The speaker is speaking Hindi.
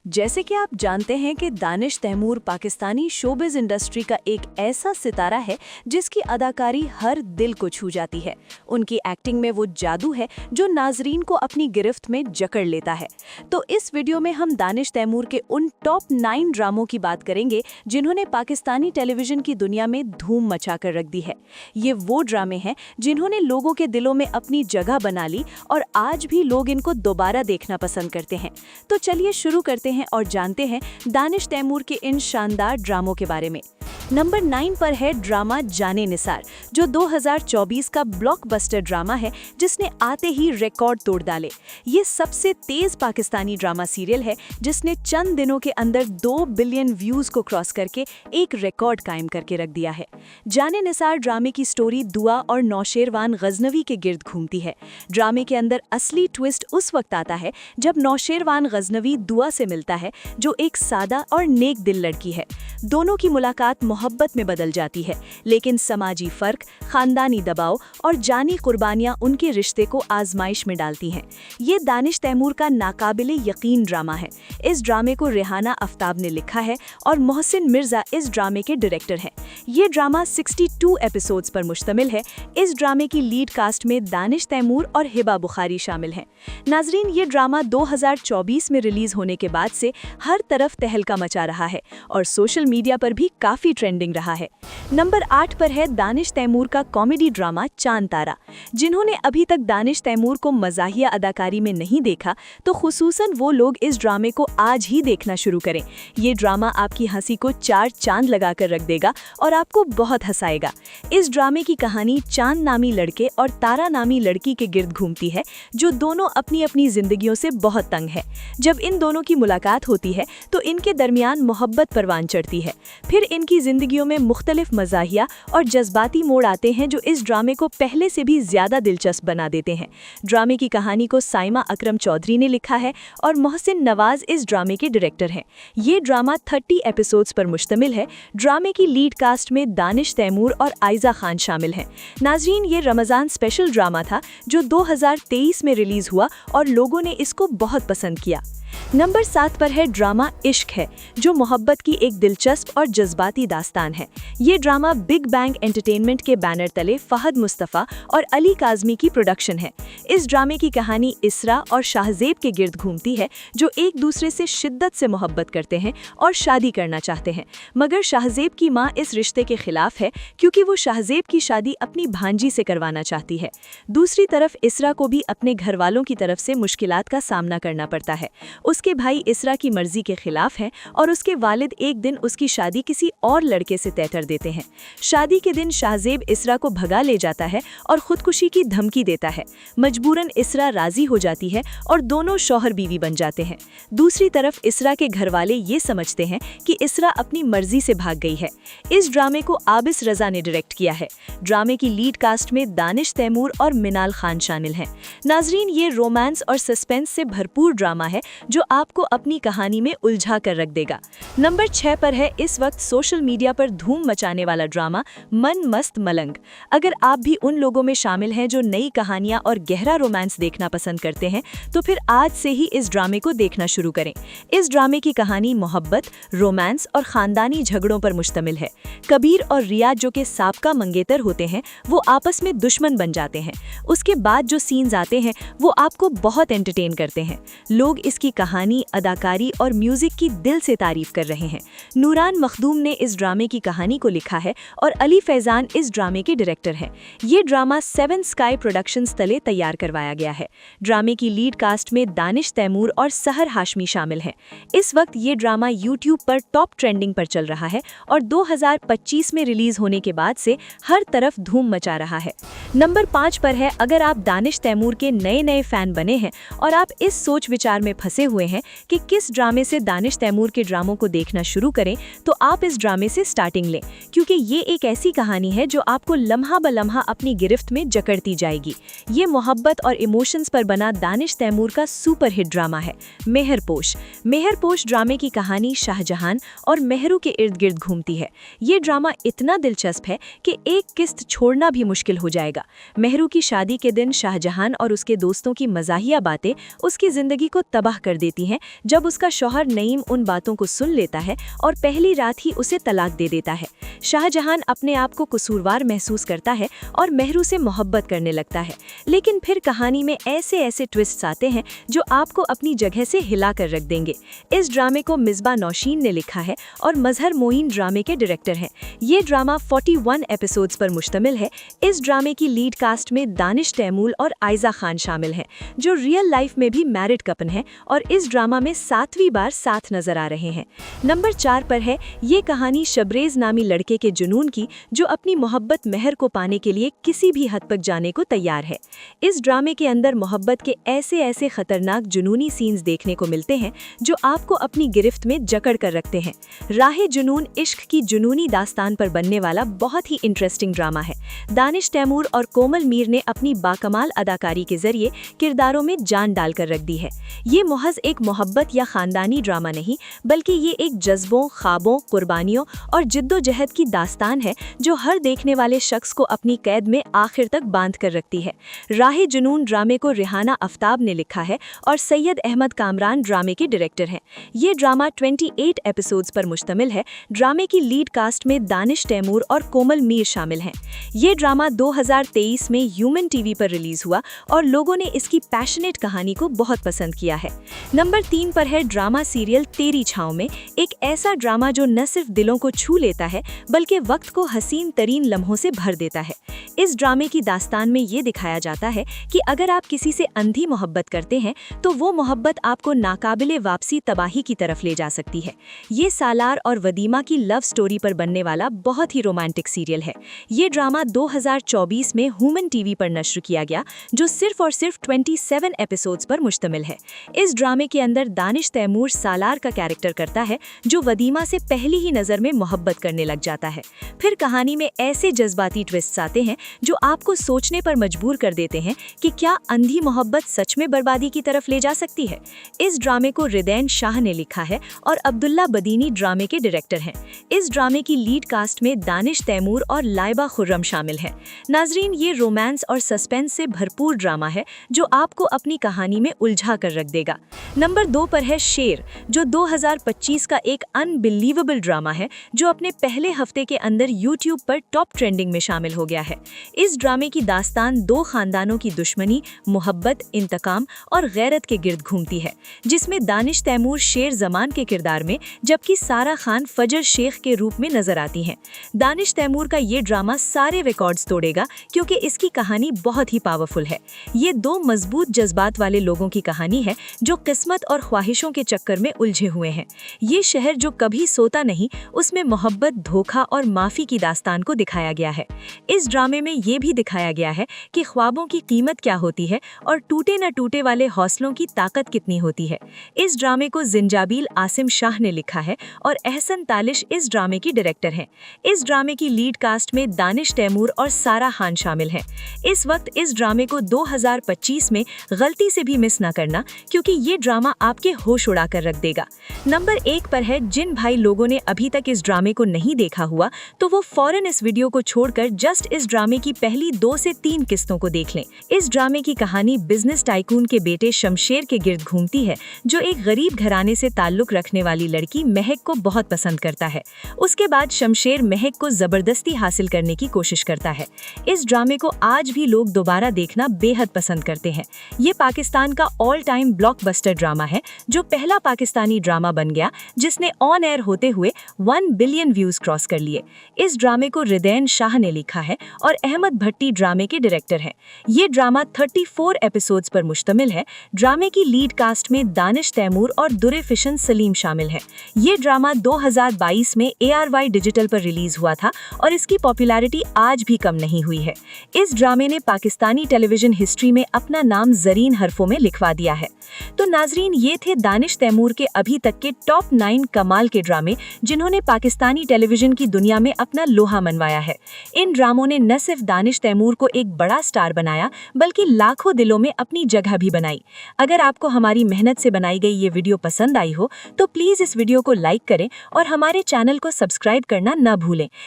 जैसे कि आप जानते हैं कि दानिश तैमूर पाकिस्तानी शोबिज इंडस्ट्री का एक ऐसा सितारा है जिसकी अदाकारी हर दिल को छू जाती है। उनकी एक्टिंग में वो जादू है जो नाजरीन को अपनी गिरफ्त में जकड़ लेता है। तो इस वीडियो में हम दानिश तैमूर के उन टॉप 9 ड्रामों की बात करेंगे जिन्होंने पाकिस्तानी टेलीविजन की दुनिया में धूम मचाकर रख दी है। ये वो ड्रामे हैं जिन्होंने लोगों के दिलों में अपनी जगह बना ली और आज भी लोग इनको दोबारा देखना पसंद करते हैं। तो चलिए शुरू करते हैं और जानते हैं दानिश तैमूर के इन शानदार ड्रामों के बारे में। नंबर 9 पर है ड्रामा जाने निसार, जो 2024 का ब्लॉकबस्टर ड्रामा है जिसने आते ही रिकॉर्ड तोड़ डाले। ये सबसे तेज पाकिस्तानी ड्रामा सीरियल है जिसने चंद दिनों के अंदर 2 बिलियन व्यूज को क्रॉस करके एक रिकॉर्ड कायम करके रख दिया है। जाने निसार ड्रामे की स्टोरी दुआ और नौशेरवान गजनवी के गिर्द घूमती है। ड्रामे के अंदर असली ट्विस्ट उस वक्त आता है जब नौशेरवान गजनवी दुआ से मिलता है, जो एक सादा और नेक दिल लड़की है। दोनों की मुलाकात मोहब्बत में बदल जाती है, लेकिन समाजी फर्क, खानदानी दबाव और जानी कुर्बानियां उनके रिश्ते को आजमाइश में डालती हैं। ये दानिश तैमूर का नाकाबिले यकीन ड्रामा है। इस ड्रामे को रेहाना आफ्ताब ने लिखा है और मोहसिन मिर्जा इस ड्रामे के डायरेक्टर हैं। ये ड्रामा 62 एपिसोड्स पर मुश्तमिल है। इस ड्रामे की लीड कास्ट में दानिश तैमूर और हिबा बुखारी शामिल हैं। नाजरीन, ये ड्रामा 2024 में रिलीज होने के बाद से हर तरफ तहलका मचा रहा है और सोशल मीडिया पर भी काफी ट्रेंडिंग रहा है। नंबर 8 पर है दानिश तैमूर का कॉमेडी ड्रामा चांद तारा। जिन्होंने अभी तक दानिश तैमूर को मज़ाहिया अदाकारी में नहीं देखा, तो खुसूसन वो लोग इस ड्रामे को आज ही देखना शुरू करें। ये ड्रामा आपकी हंसी को 4 चांद लगाकर रख देगा और आपको बहुत हंसाएगा। इस ड्रामे की कहानी चांद नामी लड़के और तारा नामी लड़की के गिर्द घूमती है, जो दोनों अपनी अपनी जिंदगियों से बहुत तंग है। जब इन दोनों की मुलाकात होती है तो इनके दरमियान मोहब्बत परवान चढ़ती है। फिर इनकी जिंदगियों में मुख्तलिफ मज़ाहिया और जज्बाती मोड़ आते हैं जो इस ड्रामे को पहले से भी ज्यादा दिलचस्प बना देते हैं। ड्रामे की कहानी को साइमा अकरम चौधरी ने लिखा है और मोहसिन नवाज इस ड्रामे के डायरेक्टर हैं। ये ड्रामा 30 एपिसोड्स पर मुश्तमिल है। ड्रामे की लीड कास्ट में दानिश तैमूर और आयजा खान शामिल हैं। नाजरीन, ये रमज़ान स्पेशल ड्रामा था जो 2023 में रिलीज हुआ और लोगों ने इसको बहुत पसंद किया। नंबर 7 पर है ड्रामा इश्क है, जो मोहब्बत की एक दिलचस्प और जज्बाती दास्तान है। ये ड्रामा बिग बैंग एंटरटेनमेंट के बैनर तले फहद मुस्तफ़ा और अली काज़मी की प्रोडक्शन है। इस ड्रामे की कहानी इसरा और शाहजेब के गिर्द घूमती है, जो एक दूसरे से शिद्दत से मोहब्बत करते हैं और शादी करना चाहते हैं। मगर शाहजेब की माँ इस रिश्ते के खिलाफ है क्योंकि वो शाहजेब की शादी अपनी भांजी से करवाना चाहती है। दूसरी तरफ इसरा को भी अपने घर वालों की तरफ से मुश्किलात का सामना करना पड़ता है। उसके भाई इसरा की मर्जी के खिलाफ हैं और उसके वालिद एक दिन उसकी शादी किसी और लड़के से तय कर देते हैं। शादी के दिन शाहजेब इसरा को भगा ले जाता है और खुदकुशी की धमकी देता है। मजबूरन इसरा राजी हो जाती है और दोनों शौहर बीवी बन जाते हैं। दूसरी तरफ इसरा के घर वाले ये समझते हैं कि इसरा अपनी मर्जी से भाग गई है। इस ड्रामे को आबिस रजा ने डायरेक्ट किया है। ड्रामे की लीड कास्ट में दानिश तैमूर और मिनाल खान शामिल हैं। नाजरीन, ये रोमांस और सस्पेंस से भरपूर ड्रामा है जो आपको अपनी कहानी में उलझा कर रख देगा। नंबर 6 पर है इस वक्त सोशल मीडिया पर धूम मचाने वाला ड्रामा मन मस्त मलंग। अगर आप भी उन लोगों में शामिल हैं जो नई कहानियां और गहरा रोमांस देखना पसंद करते हैं, तो फिर आज से ही इस ड्रामे को देखना शुरू करें। इस ड्रामे की कहानी मोहब्बत, रोमांस और खानदानी झगड़ों पर मुश्तमिल है। कबीर और रियाज, जो के साबका मंगेतर होते हैं, वो आपस में दुश्मन बन जाते हैं। उसके बाद जो सीन्स आते हैं वो आपको बहुत एंटरटेन करते हैं। लोग इसकी कहानी, अदाकारी और म्यूजिक की दिल से तारीफ कर रहे हैं। नूरान मखदूम ने इस ड्रामे की कहानी को लिखा है और अली फैजान इस ड्रामे के डायरेक्टर हैं। ये ड्रामा 7 स्काई प्रोडक्शंस तले तैयार करवाया गया है। ड्रामे की लीड कास्ट में दानिश तैमूर और सहर हाशमी शामिल हैं। इस वक्त ये ड्रामा यूट्यूब पर टॉप ट्रेंडिंग पर चल रहा है और 2025 में रिलीज होने के बाद से हर तरफ धूम मचा रहा है। नंबर 5 पर है, अगर आप दानिश तैमूर के नए फैन बने हैं और आप इस सोच विचार में फंसे हुए हैं कि किस ड्रामे से दानिश तैमूर के ड्रामों को देखना शुरू करें, तो आप इस ड्रामे से से स्टार्टिंग लें, क्योंकि ये एक ऐसी कहानी है जो आपको लम्हा ब लम्हा अपनी गिरफ्त में जकड़ती जाएगी। ये मोहब्बत और इमोशंस पर बना दानिश तैमूर का सुपर हिट ड्रामा है मेहरपोश। मेहरपोश ड्रामे की कहानी शाहजहां और मेहरू के इर्द गिर्द घूमती है। ये ड्रामा इतना दिलचस्प है कि एक किस्त छोड़ना भी मुश्किल हो जाएगा। मेहरू की शादी के दिन शाहजहां और उसके दोस्तों की मज़ाहिया बातें उसकी ज़िंदगी को तबाह कर देती हैं, जब उसका शौहर नईम उन बातों को सुन लेता है और पहली रात ही उसे तलाक दे देता है। शाहजहां अपने आप को कसूरवार महसूस करता है और मेहरू से मोहब्बत करने लगता है, लेकिन फिर कहानी में ऐसे ट्विस्ट्स आते हैं जो आपको अपनी जगह से हिला कर रख देंगे। इस ड्रामे को मिसबा नौशीन ने लिखा है और मजहर मोइन ड्रामे के डायरेक्टर हैं। ये ड्रामा 41 एपिसोड्स पर मुश्तमिल है। इस ड्रामे की लीड कास्ट में दानिश तैमूर और आयजा खान शामिल हैं, जो रियल लाइफ में भी मैरिड कपल हैं और इस ड्रामा में 7वीं बार साथ नजर आ रहे हैं। नंबर 4 पर है ये कहानी शबरेज नामी लड़के के जुनून की, जो अपनी मोहब्बत मेहर को पाने के लिए किसी भी हद तक जाने को तैयार है। इस ड्रामे के अंदर मोहब्बत के ऐसे खतरनाक जुनूनी सीन्स देखने को मिलते हैं जो आपको अपनी गिरफ्त में जकड़ कर रखते हैं। राहे जुनून इश्क की जुनूनी दास्तान पर बनने वाला बहुत ही इंटरेस्टिंग ड्रामा है। दानिश तैमूर और कोमल मीर ने अपनी बाकमाल अदाकारी के जरिए किरदारों में जान डालकर रख दी है। ये महज एक मोहब्बत या खानदानी ड्रामा नहीं, बल्कि ये एक जज्बों, ख्वाबों, कुर्बानियों और जिद्दोजहद की दास्तान है जो हर देखने वाले शख्स को अपनी कैद में आखिर तक बांध कर रखती है। राहे जुनून ड्रामे को रिहाना आफ्ताब ने लिखा है और सैयद अहमद कामरान ड्रामे के डायरेक्टर हैं। ये ड्रामा 28 एपिसोड्स पर मुश्तमिल है। ड्रामे की लीड कास्ट में दानिश तैमूर और कोमल मीर शामिल हैं। ये ड्रामा 2023 में ह्यूमन टीवी पर रिलीज हुआ और लोगों ने इसकी पैशनेट कहानी को बहुत पसंद किया है। नंबर 3 पर है ड्रामा सीरियल तेरी छाँव में, एक ऐसा ड्रामा जो न सिर्फ दिलों को छू लेता है बल्कि वक्त को हसीन तरीन लम्हों से भर देता है। इस ड्रामे की दास्तान में ये दिखाया जाता है कि अगर आप किसी से अंधी मोहब्बत करते हैं तो वो मोहब्बत आपको नाकाबिले वापसी तबाही की तरफ ले जा सकती है। ये सालार और वदीमा की लव स्टोरी पर बनने वाला बहुत ही रोमांटिक सीरियल है। ये ड्रामा 2024 में ह्यूमन टीवी पर नश्र किया गया, जो सिर्फ और सिर्फ 27 एपिसोड्स पर मुश्तमिल है। इस ड्रामे के अंदर दानिश तैमूर सालार का कैरेक्टर करता है, जो वदीमा से पहली ही नज़र में मोहब्बत करने लग जाता है। फिर कहानी में ऐसे जज्बाती ट्विस्ट्स आते हैं जो आपको सोचने पर मजबूर कर देते हैं कि क्या अंधी मोहब्बत सच में बर्बादी की तरफ ले जा सकती है। इस ड्रामे को रिदैन शाह ने लिखा है और अब्दुल्ला बदीनी ड्रामे के डायरेक्टर हैं। इस ड्रामे की लीड कास्ट में दानिश तैमूर और लाइबा खुर्रम शामिल हैं। नाजरीन, ये रोमांस और सस्पेंस से भरपूर ड्रामा है जो आपको अपनी कहानी में उलझा कर रख देगा। नंबर 2 पर है शेर, जो 2025 का एक अनबिलीवेबल ड्रामा है जो अपने पहले हफ्ते के अंदर यूट्यूब पर टॉप ट्रेंडिंग में शामिल हो गया है। इस ड्रामे की दास्तान 2 खानदानों की दुश्मनी, मोहब्बत, इंतकाम और गैरत के गिर्द घूमती है, जिसमें दानिश तैमूर शेर जमान के किरदार में जबकि सारा खान फजर शेख के रूप में नजर आती हैं। दानिश तैमूर का ये ड्रामा सारे रिकॉर्ड्स तोड़ेगा क्योंकि इसकी कहानी बहुत ही पावरफुल है। ये 2 मजबूत जज्बात वाले लोगों की कहानी है जो किस्मत और ख्वाहिशों के चक्कर में उलझे हुए हैं। ये शहर जो कभी सोता नहीं, उसमें मोहब्बत, धोखा और माफी की दास्तान को दिखाया गया है। इस ड्रामे में ये भी दिखाया गया है कि ख्वाबों की कीमत क्या होती है और टूटे न टूटे वाले हौसलों की ताकत कितनी होती है। इस ड्रामे को जिंजाबील आसिम शाह ने लिखा है और एहसन तालिश इस ड्रामे की डायरेक्टर हैं। इस ड्रामे की लीड कास्ट में दानिश तैमूर और सारा खान शामिल हैं। इस वक्त इस ड्रामे को 2025 में गलती से भी मिस ना करना, क्योंकि ये ड्रामा आपके होश उड़ा कर रख देगा। नंबर 1 पर है, जिन भाई लोगों ने अभी तक इस ड्रामे को नहीं देखा हुआ तो वो फौरन इस वीडियो को छोड़कर जस्ट इस ड्रामे की पहली 2 से 3 किस्तों को देख लें। इस ड्रामे की कहानी बिजनेस टाइकून के बेटे शमशेर के गिर्द घूमती है, जो एक गरीब घराने से ताल्लुक रखने वाली लड़की महक को बहुत पसंद करता है। उसके बाद शमशेर महक को जबरदस्ती हासिल करने की कोशिश करता है। इस ड्रामे को आज भी लोग दोबारा देखना बेहद पसंद करते हैं। ये पाकिस्तान का ऑल टाइम ब्लॉकबस्टर ड्रामा है, जो पहला पाकिस्तानी ड्रामा बन गया जिसने ऑन एयर होते हुए 1 बिलियन व्यूज क्रॉस कर लिए। इस ड्रामे को रिदैन शाह ने लिखा है और अहमद भट्टी ड्रामे के डायरेक्टर हैं। ये ड्रामा 34 एपिसोड्स पर मुश्तमिल है। ड्रामे की लीड कास्ट में दानिश तैमूर और दुरे फिशन सलीम शामिल हैं। ये ड्रामा 2022 में ARY डिजिटल पर रिलीज हुआ था और इसकी पॉपुलैरिटी आज भी कम नहीं हुई है। इस ड्रामे ने पाकिस्तानी टेलीविजन हिस्ट्री में अपना नाम ज़रीन हरफों में लिखवा दिया है। तो नाजरीन, ये थे दानिश तैमूर के अभी तक के टॉप 9 कमाल के ड्रामे जिन्होंने पाकिस्तान पाकिस्तानी टेलीविजन की दुनिया में अपना लोहा मनवाया है। इन ड्रामों ने न सिर्फ दानिश तैमूर को एक बड़ा स्टार बनाया, बल्कि लाखों दिलों में अपनी जगह भी बनाई। अगर आपको हमारी मेहनत से बनाई गई ये वीडियो पसंद आई हो, तो प्लीज़ इस वीडियो को लाइक करें और हमारे चैनल को सब्सक्राइब करना न भूलें,